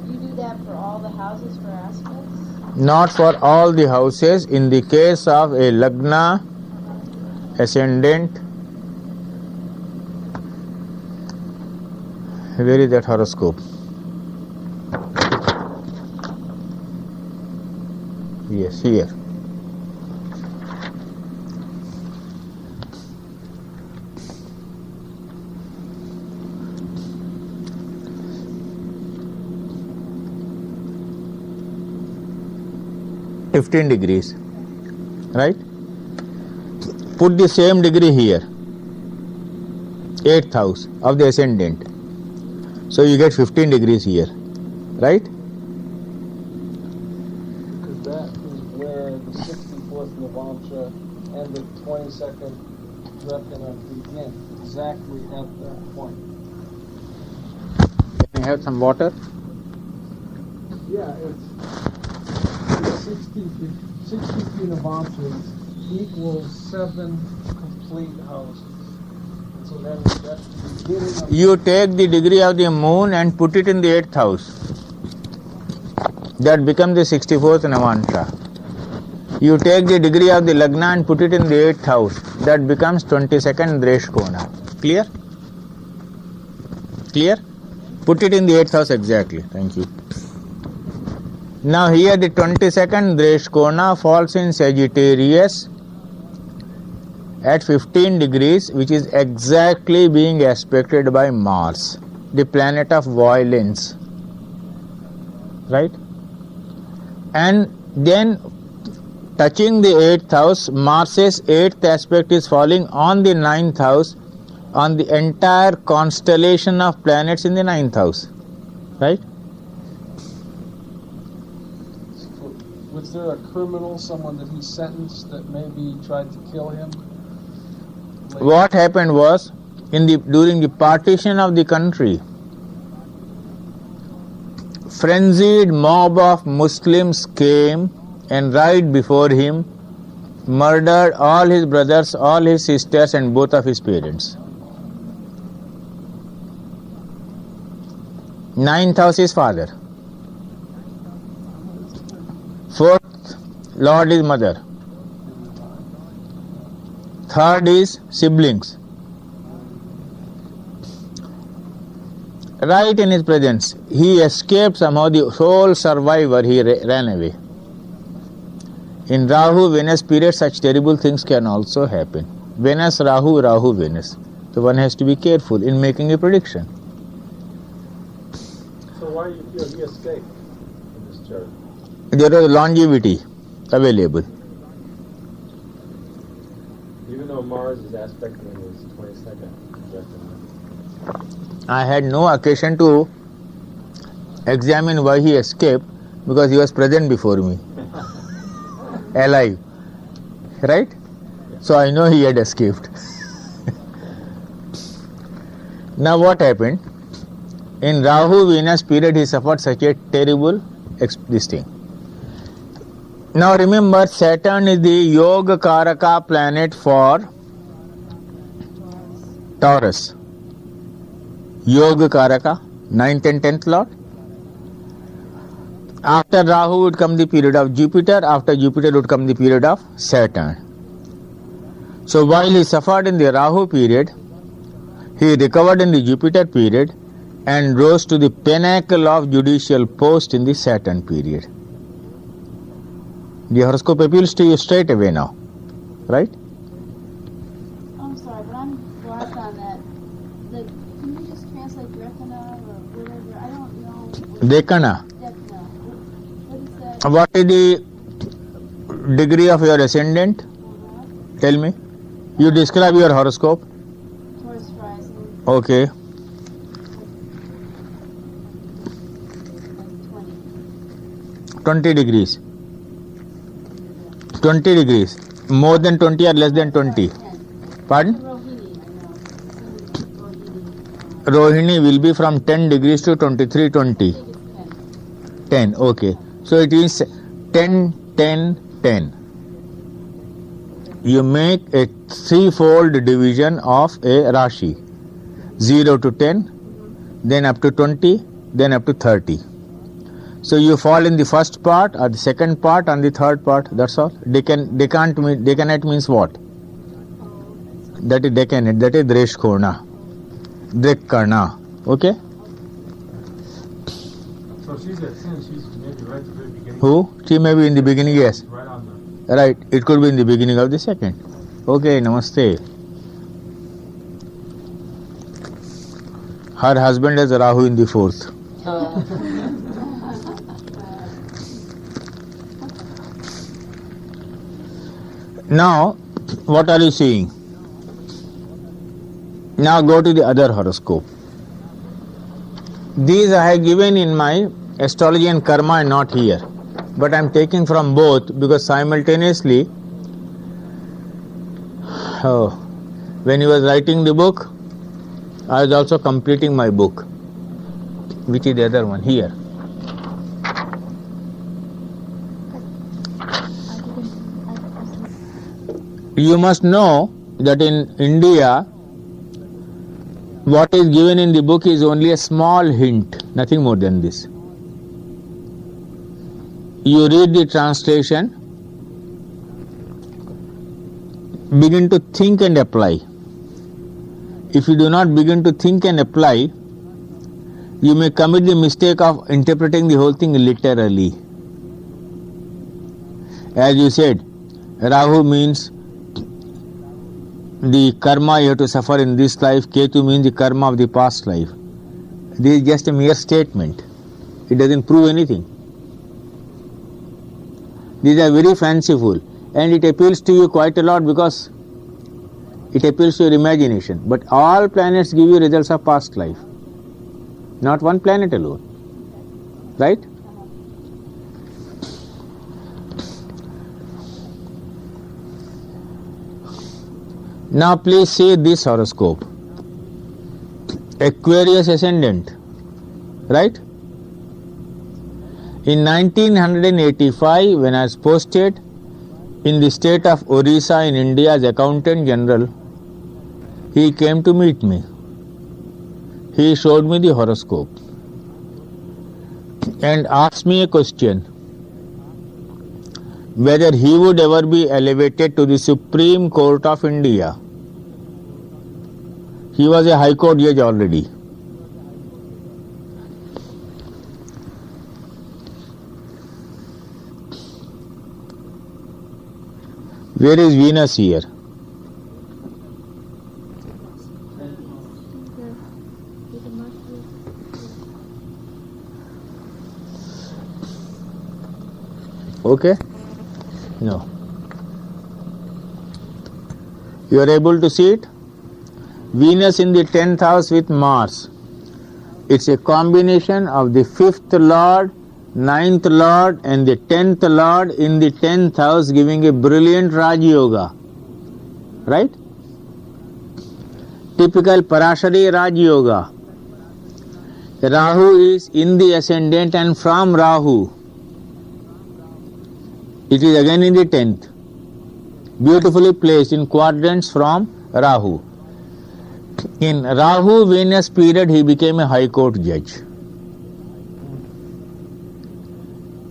You do that for all the houses for aspects? Not for all the houses. In the case of a Lagna, ascendant, where is that horoscope? Yes, here. $15 degrees, right? Put the same degree here, 8th house of the ascendant. So you get 15 degrees here, right? Because that is where the 64th Navamsha and the 22nd Drekana begin, exactly at that point. Can I have some water? Yeah, it's 63 Navamshas equals 7 complete houses. And so then that's the beginning of You take the degree of the moon and put it in the 8th house. That becomes the 64th Navansha. You take the degree of the Lagna and put it in the 8th house. That becomes 22nd Dresh Kona. Clear? Clear? Put it in the 8th house exactly. Thank you. Now here the 22nd Dresh Kona falls in Sagittarius at 15 degrees, which is exactly being aspected by Mars, the planet of violence. Right? And then touching the 8th house, Mars's 8th aspect is falling on the 9th house, on the entire constellation of planets in the 9th house. Right? Was there a criminal, someone that he sentenced that maybe tried to kill him? What happened was, during the partition of the country, frenzied mob of Muslims came and right before him murdered all his brothers, all his sisters, and both of his parents. Ninth house is father. Fourth lord is mother. Third is siblings. Right in his presence, he escaped somehow. The sole survivor, he ran away. In Rahu Venus period, such terrible things can also happen. Venus Rahu, Rahu Venus. So one has to be careful in making a prediction. So why do you feel he escaped in this chart? There was longevity available. Even though Mars is aspecting his 22nd. I had no occasion to examine why he escaped because he was present before me. Alive. Right? So I know he had escaped. Now what happened? In Rahu Venus period he suffered such a terrible this thing. Now remember, Saturn is the Yoga Karaka planet for Taurus. Yoga Karaka, 9th and 10th Lord. After Rahu would come the period of Jupiter, after Jupiter would come the period of Saturn. So while he suffered in the Rahu period, he recovered in the Jupiter period and rose to the pinnacle of judicial post in the Saturn period. The horoscope appeals to you straight away now, right? I'm sorry, but I'm lost on that. Can you just translate Rekana or whatever? I don't know. Dekana. Dekana. What is that? What is the degree of your ascendant? Tell me. You describe your horoscope. Taurus rising. Okay. Like 20. 20 degrees. 20 degrees. More than 20 or less than 20? 10. Pardon? Rohini, I know. Rohini. Rohini will be from 10 degrees to 23, 20. I think it's 10, 10. okay. So it is 10, 10, 10. You make a threefold division of a Rashi. 0 to 10, then up to 20, then up to 30. So you fall in the first part or the second part and the third part, that's all. Decanate means what? That is decanate, that is Dreshkona. Drekkana. Okay? So she's at 10, she's maybe right at the very beginning. Who? She may be in the beginning, yes. Right on the... Right, it could be in the beginning of the second. Okay, namaste. Her husband has Rahu in the fourth. Now, what are you seeing? Now go to the other horoscope. These I have given in my astrology and karma and not here. But I am taking from both because simultaneously, when he was writing the book, I was also completing my book, which is the other one here. You must know that in India, what is given in the book is only a small hint, nothing more than this. You read the translation, begin to think and apply. If you do not begin to think and apply, you may commit the mistake of interpreting the whole thing literally. As you said, Rahu means the karma you have to suffer in this life, Ketu means the karma of the past life. This is just a mere statement. It doesn't prove anything. These are very fanciful and it appeals to you quite a lot because it appeals to your imagination. But all planets give you results of past life. Not one planet alone. Right? Now please see this horoscope. Aquarius ascendant, right? In 1985, when I was posted in the state of Orissa in India as Accountant General, he came to meet me. He showed me the horoscope and asked me a question, whether he would ever be elevated to the Supreme Court of India. He was a High Court judge already. Where is Venus here? Okay? No. You are able to see it? Venus in the 10th house with Mars. It's a combination of the 5th Lord, 9th Lord and the 10th Lord in the 10th house, giving a brilliant Raj Yoga. Right? Typical Parashari Raj Yoga. Rahu is in the ascendant and from Rahu it is again in the 10th. Beautifully placed in quadrants from Rahu. In Rahu Venus period he became a High Court judge.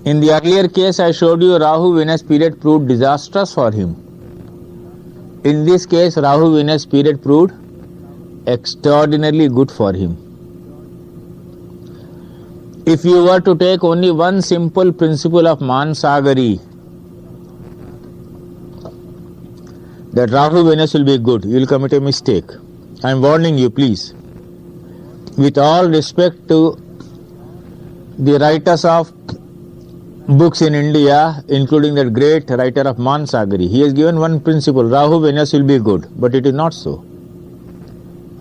In the earlier case I showed you Rahu Venus period proved disastrous for him. In this case Rahu Venus period proved extraordinarily good for him. If you were to take only one simple principle of Mansagari, that Rahu Venus will be good, you will commit a mistake. I am warning you, please. With all respect to the writers of books in India, including that great writer of Mansagari, he has given one principle, Rahu Venus will be good, but it is not so.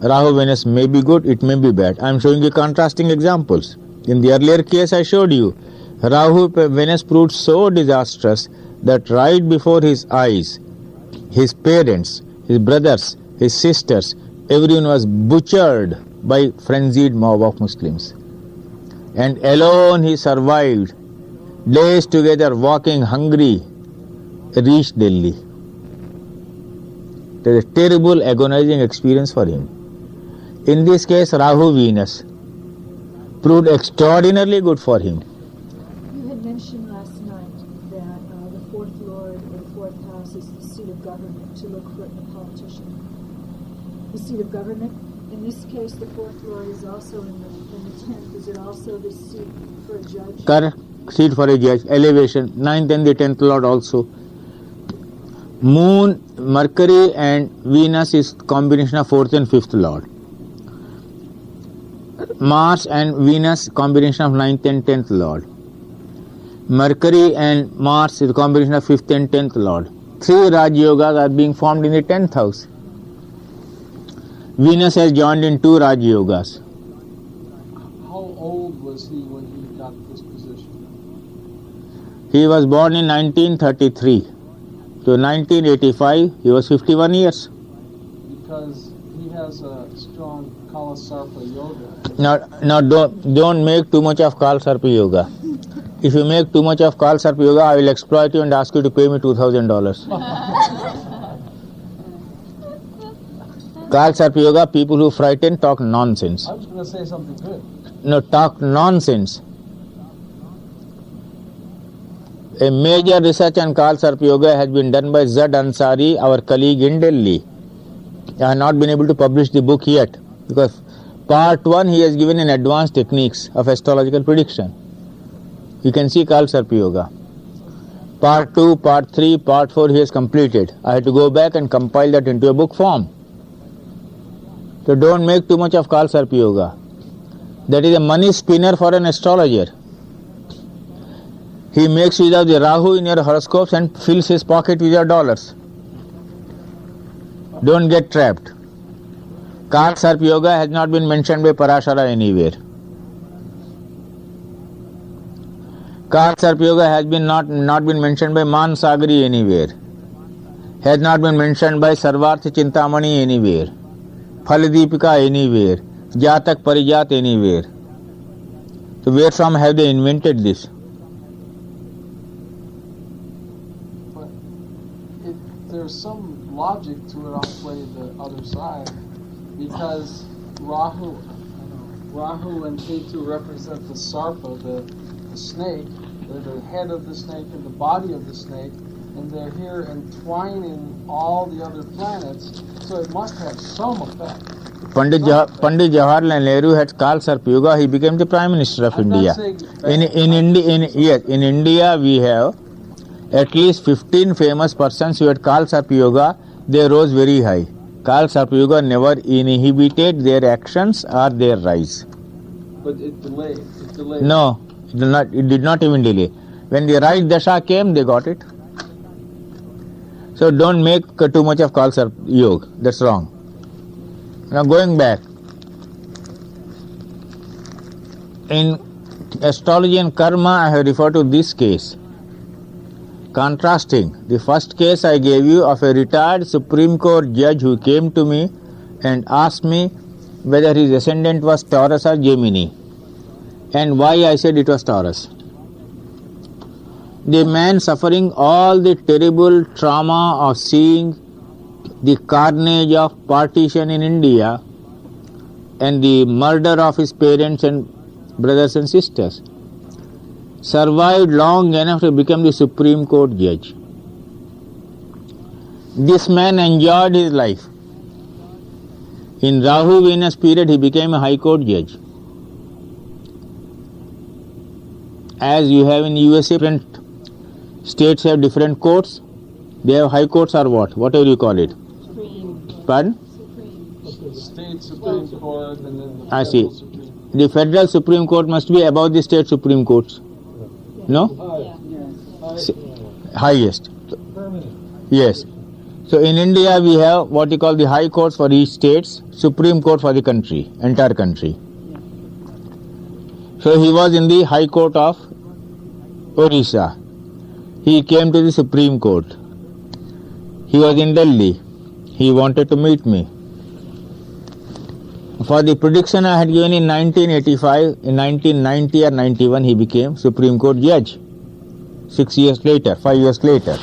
Rahu Venus may be good, it may be bad. I am showing you contrasting examples. In the earlier case I showed you, Rahu Venus proved so disastrous that right before his eyes, his parents, his brothers, his sisters, everyone was butchered by frenzied mob of Muslims. And alone he survived, days together walking hungry, reached Delhi. It was a terrible agonizing experience for him. In this case Rahu Venus proved extraordinarily good for him. You had mentioned last night that the fourth lord or the fourth house is the seat of government, to look for it in a politician. The seat of government, in this case the fourth lord is also in the 10th. Is it also the seat for a judge? Correct. Seat for a judge, elevation, 9th and the 10th lord also. Moon, Mercury and Venus is combination of 4th and 5th lord. Mars and Venus combination of 9th and 10th lord. Mercury and Mars is a combination of 5th and 10th lord. 3 Raj Yogas are being formed in the 10th house. Venus has joined in 2 Raj Yogas. How old was he when he got this position? He was born in 1933. To 1985, he was 51 years. Because he has a strong Kalasarpa yoga. Now don't make too much of Kalasarpa yoga. If you make too much of Kalasarpa yoga, I will exploit you and ask you to pay me $2,000. Kalasarpa yoga, people who frighten talk nonsense. I was going to say something good. No, talk nonsense. A major research on Kalasarpa yoga has been done by Zad Ansari, our colleague in Delhi. I have not been able to publish the book yet because part 1 he has given in advanced techniques of astrological prediction. You can see Kalasarpa yoga. Part 2, part 3, part 4 he has completed. I had to go back and compile that into a book form. So don't make too much of Kalasarpa yoga. That is a money spinner for an astrologer. He makes use of the Rahu in your horoscopes and fills his pocket with your dollars. Don't get trapped. Kalasarpa yoga has not been mentioned by Parashara anywhere. Kalasarpa yoga has been not been mentioned by Mansagari anywhere. Has not been mentioned by Sarvartha Chintamani anywhere. Phaladipika anywhere. Jatak Parijat anywhere. So where from have they invented this? But there's some logic to it. I'll play the other side because Rahu and Ketu represent the Sarpa, the snake. They're the head of the snake and the body of the snake, and they're here entwining all the other planets. So it must have some effect. Pandit Jawaharlal Nehru had called Sarpa Yoga. He became the Prime Minister of I'm India. not saying In India we have at least 15 famous persons who had called Sarpa Yoga. They rose very high. Called Sarpa Yoga never inhibited their actions or their rise. But it delayed. No, it did not even delay. When the right dasha came, they got it. So don't make too much of Kal Sarpa Yoga. That's wrong. Now going back. In astrology and karma, I have referred to this case. Contrasting the first case I gave you of a retired Supreme Court judge who came to me and asked me whether his ascendant was Taurus or Gemini, and why I said it was Taurus. The man suffering all the terrible trauma of seeing the carnage of partition in India and the murder of his parents and brothers and sisters, survived long enough to become the Supreme Court judge. This man enjoyed his life. In Rahu Venus period, he became a High Court judge. As you have in USA, different states have different courts. They have high courts or what? Whatever you call it. Supreme. Pardon? State Supreme Court and then the I see. Federal Supreme. The Federal Supreme Court must be above the state Supreme Courts. No? Highest. Yes. So in India we have what you call the high courts for each states, Supreme Court for the country, entire country. So he was in the High Court of Orissa. He came to the Supreme Court. He was in Delhi. He wanted to meet me. For the prediction I had given in 1985, in 1990 or 91 he became Supreme Court judge. 6 years later, 5 years later.